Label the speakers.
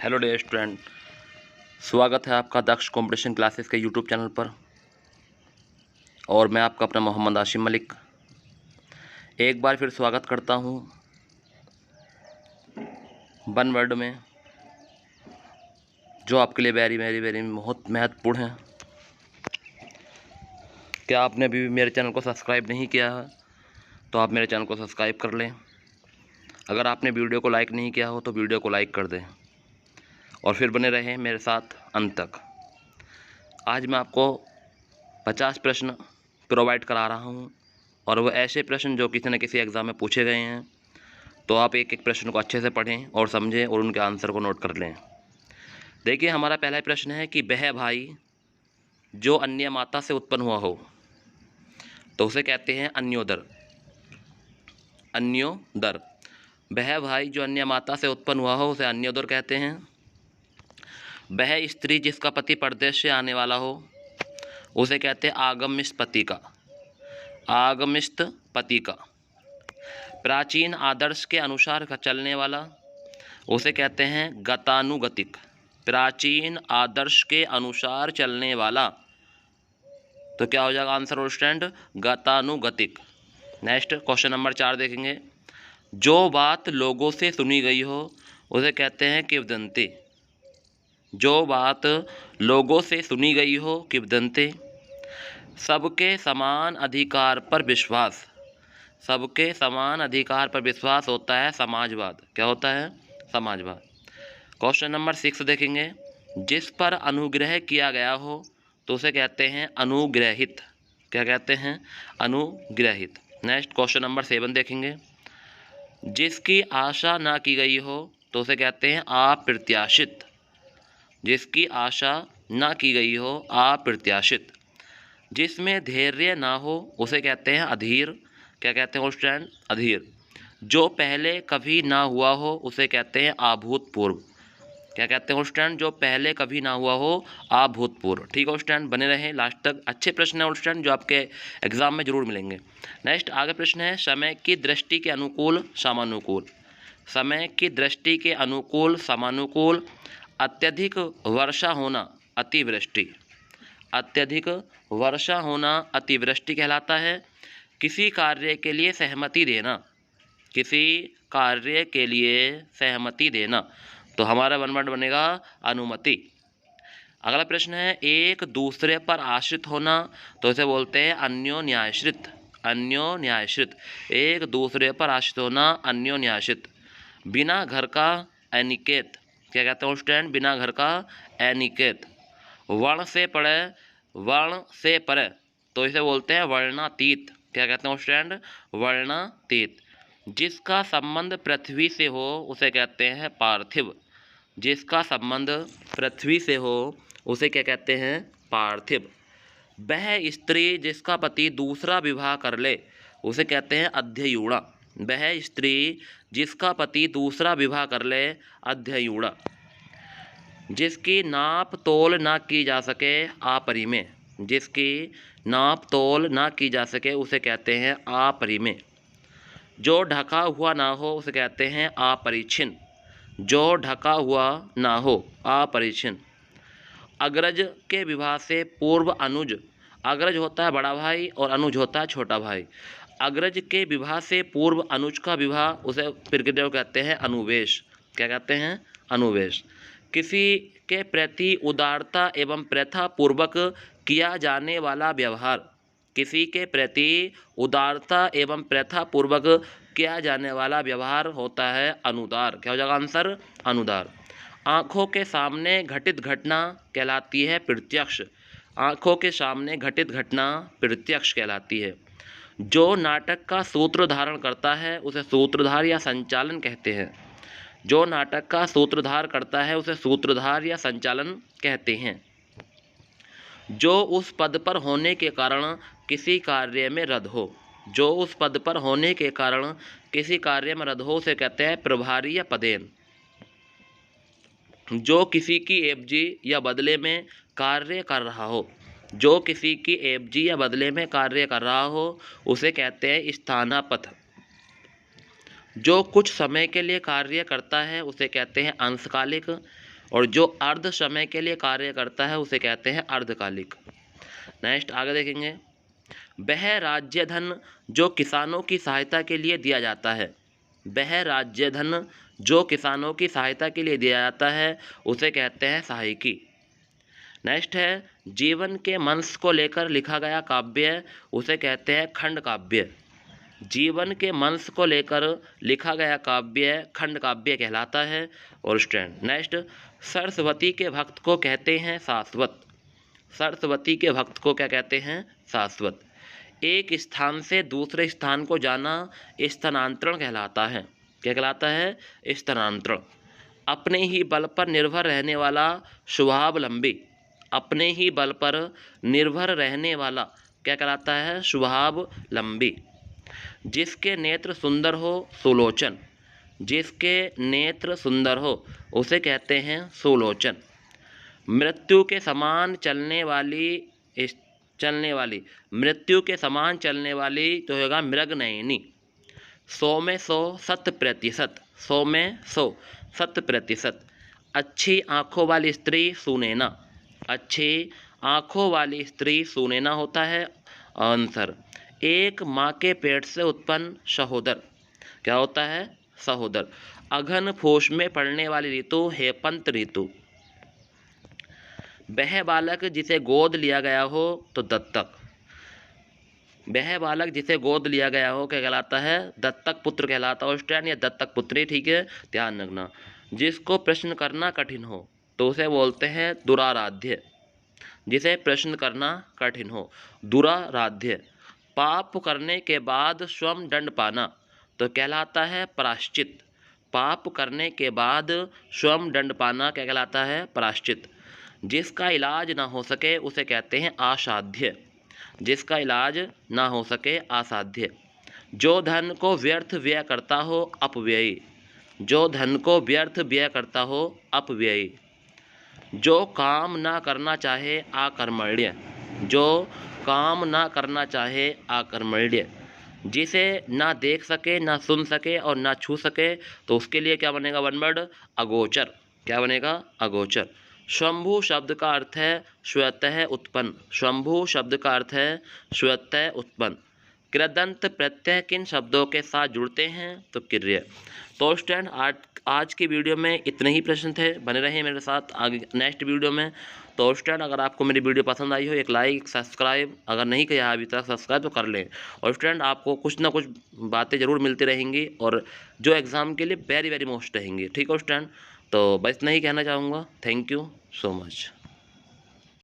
Speaker 1: Hello dear student, स्वागत है आपका दक्ष कंपटीशन क्लासेस के यूट्यूब चैनल पर। और मैं आपका अपना मोहम्मद आशिम मलिक एक बार फिर स्वागत करता हूं वन वर्ड में, जो आपके लिए वेरी वेरी वेरी बहुत महत्वपूर्ण है। क्या आपने अभी भी मेरे चैनल को सब्सक्राइब नहीं किया है तो आप मेरे चैनल को सब्सक्राइब कर लें। अगर आपने वीडियो को लाइक नहीं किया हो तो वीडियो को लाइक कर दें और फिर बने रहें मेरे साथ अंत तक। आज मैं आपको 50 प्रश्न प्रोवाइड करा रहा हूं और वो ऐसे प्रश्न जो किसी न किसी एग्ज़ाम में पूछे गए हैं। तो आप एक एक प्रश्न को अच्छे से पढ़ें और समझें और उनके आंसर को नोट कर लें। देखिए, हमारा पहला प्रश्न है कि वह भाई जो अन्य माता से उत्पन्न हुआ हो तो उसे कहते हैं अन्योदर। अन्योदर। वह भाई जो अन्य माता से उत्पन्न हुआ हो उसे अन्योदर कहते हैं। वह स्त्री जिसका पति परदेश से आने वाला हो उसे कहते हैं आगमिष्ट पति का। आगमिष्ट पति का। प्राचीन आदर्श के अनुसार का चलने वाला उसे कहते हैं गतानुगतिक। प्राचीन आदर्श के अनुसार चलने वाला, तो क्या हो जाएगा आंसर स्टूडेंट? गतानुगतिक। नेक्स्ट क्वेश्चन नंबर 4 देखेंगे। जो बात लोगों से सुनी गई हो उसे कहते हैं किंवदंती। जो बात लोगों से सुनी गई हो किंवदंती। सबके समान अधिकार पर विश्वास। सबके समान अधिकार पर विश्वास होता है समाजवाद। क्या होता है? समाजवाद। क्वेश्चन नंबर 6 देखेंगे। जिस पर अनुग्रह किया गया हो तो उसे कहते हैं अनुग्रहित। क्या कहते हैं? अनुग्रहित। नेक्स्ट क्वेश्चन नंबर 7 देखेंगे। जिसकी आशा ना की गई हो तो उसे कहते हैं अप्रत्याशित। जिसकी आशा ना की गई हो अप्रत्याशित। जिसमें धैर्य ना हो उसे कहते हैं अधीर। क्या कहते हैं स्टूडेंट? अधीर। जो पहले कभी ना हुआ हो उसे कहते हैं अभूतपूर्व। क्या कहते हैं स्टूडेंट? जो पहले कभी ना हुआ हो अभूतपूर्व। ठीक है स्टूडेंट, बने रहें लास्ट तक। अच्छे प्रश्न है स्टूडेंट जो आपके एग्जाम में जरूर मिलेंगे। नेक्स्ट आगे प्रश्न है समय की दृष्टि के अनुकूल समानुकूल। समय की दृष्टि के अनुकूल समानुकूल। अत्यधिक वर्षा होना अतिवृष्टि। अत्यधिक वर्षा होना अतिवृष्टि कहलाता है। किसी कार्य के लिए सहमति देना। किसी कार्य के लिए सहमति देना, तो हमारा वन वर्ड बनेगा अनुमति। अगला प्रश्न है एक दूसरे पर आश्रित होना तो इसे बोलते हैं अन्योन्याश्रित। अन्योन्याश्रित। एक दूसरे पर आश्रित होना अन्योन्याश्रित। बिना घर का अनिकेत। क्या कहते हैं स्टूडेंट? बिना घर का अनिकेत। वर्ण से परे। वर्ण से परे तो इसे बोलते हैं वर्णातीत। क्या कहते हैं स्टूडेंट? वर्णातीत। जिसका संबंध पृथ्वी से हो उसे कहते हैं पार्थिव। जिसका संबंध पृथ्वी से हो उसे क्या कहते हैं? पार्थिव। वह स्त्री जिसका पति दूसरा विवाह कर ले उसे कहते हैं अध्ययूणा। वह स्त्री जिसका पति दूसरा विवाह कर ले अध्ययूणा। जिसकी नाप तोल ना की जा सके अपरिमेय। जिसकी नाप तोल ना की जा सके उसे कहते हैं अपरिमेय। जो ढका हुआ ना हो उसे कहते हैं अपरिच्छिन्न। जो ढका हुआ ना हो अपरिच्छिन्न। अग्रज के विवाह से पूर्व अनुज। अग्रज होता है बड़ा भाई और अनुज होता है छोटा भाई। अग्रज के विवाह से पूर्व अनुज का विवाह उसे प्रकृति कहते हैं अनुवेश। क्या कहते हैं? अनुवेश। किसी के प्रति उदारता एवं प्रथा पूर्वक किया जाने वाला व्यवहार। किसी के प्रति उदारता एवं प्रथा पूर्वक किया जाने वाला व्यवहार होता है अनुदार। क्या हो जाएगा आंसर? अनुदार। आँखों के सामने घटित घटना कहलाती है प्रत्यक्ष। आँखों के सामने घटित घटना प्रत्यक्ष कहलाती है। जो नाटक का सूत्र धारण करता है उसे सूत्रधार या संचालन कहते हैं। जो नाटक का सूत्रधार करता है उसे सूत्रधार या संचालन कहते हैं। जो उस पद पर होने के कारण किसी कार्य में रद्द हो। जो उस पद पर होने के कारण किसी कार्य में रद्द हो उसे कहते हैं प्रभारी या पदेन। जो किसी की एवजी या बदले में कार्य कर रहा हो। जो किसी की एवजी या बदले में कार्य कर रहा हो उसे कहते हैं स्थानापन्न। जो कुछ समय के लिए कार्य करता है उसे कहते हैं अंशकालिक। और जो अर्ध समय के लिए कार्य करता है उसे कहते हैं अर्धकालिक। नेक्स्ट आगे देखेंगे, वह राज्य धन जो किसानों की सहायता के लिए दिया जाता है, वह राज्य धन जो किसानों की सहायता के लिए दिया जाता है उसे कहते हैं सहायकी। नेक्स्ट है, जीवन के मंश को लेकर लिखा गया काव्य उसे कहते हैं खंड काव्य। जीवन के मंश को लेकर लिखा गया काव्य खंड काव्य कहलाता है। और स्टैंड नेक्स्ट, सरस्वती के भक्त को कहते हैं शाश्वत। सरस्वती के भक्त को क्या कहते हैं? शाश्वत। एक स्थान से दूसरे स्थान को जाना स्थानांतरण कहलाता है। क्या कहलाता है? स्थानांतरण। अपने ही बल पर निर्भर रहने वाला स्वावलंबी। अपने ही बल पर निर्भर रहने वाला क्या कहलाता है? स्वावलंबी। जिसके नेत्र सुंदर हो सुलोचन। जिसके नेत्र सुंदर हो उसे कहते हैं सुलोचन। मृत्यु के समान चलने वाली मृत्यु के समान चलने वाली तो होगा मृगनयनी। 100 में 100 100%। 100 में 100 100%। अच्छी आँखों वाली स्त्री सुनैना। अच्छी आँखों वाली स्त्री सुनैना होता है आंसर। एक माँ के पेट से उत्पन्न सहोदर क्या होता है? सहोदर। अघन फूस में पड़ने वाली ऋतु हेमंत ऋतु। वह बालक जिसे गोद लिया गया हो तो दत्तक। वह बालक जिसे गोद लिया गया हो क्या कहलाता है? दत्तक पुत्र कहलाता है। स्टैंड या दत्तक पुत्री, ठीक है, ध्यान रखना। जिसको प्रश्न करना कठिन हो तो उसे बोलते हैं दुराराध्य। जिसे प्रश्न करना कठिन हो, दुराराध्य। पाप करने के बाद स्वयं दंड पाना तो कहलाता है प्रायश्चित। पाप करने के बाद स्वयं दंड पाना क्या कहलाता है? प्रायश्चित। जिसका इलाज ना हो सके उसे कहते हैं असाध्य। जिसका इलाज ना हो सके असाध्य। जो धन को व्यर्थ व्यय करता हो अपव्ययी। जो धन को व्यर्थ व्यय करता हो अपव्ययी। जो काम ना करना चाहे आकर्मण्य। जो काम ना करना चाहे आकर्मण्य। जिसे ना देख सके, ना सुन सके और ना छू सके तो उसके लिए क्या बनेगा? वन वर्ड अगोचर। क्या बनेगा? अगोचर। स्वयंभू शब्द का अर्थ है स्वतः उत्पन्न। स्वयंभू शब्द का अर्थ है स्वतः उत्पन्न। कृदंत प्रत्यय किन शब्दों के साथ जुड़ते हैं? तो क्रिय। तो स्टूडेंट आज की वीडियो में इतने ही प्रश्न थे। बने रहे मेरे साथ आगे नेक्स्ट वीडियो में। तो स्टूडेंट अगर आपको मेरी वीडियो पसंद आई हो, एक लाइक सब्सक्राइब अगर नहीं किया अभी तक सब्सक्राइब तो कर लें। और स्टूडेंट आपको कुछ ना कुछ बातें ज़रूर मिलती रहेंगी और जो एग्ज़ाम के लिए वेरी वेरी मोस्ट रहेंगी। ठीक है स्टूडेंट, तो बस इतना ही कहना चाहूँगा। Thank you so much.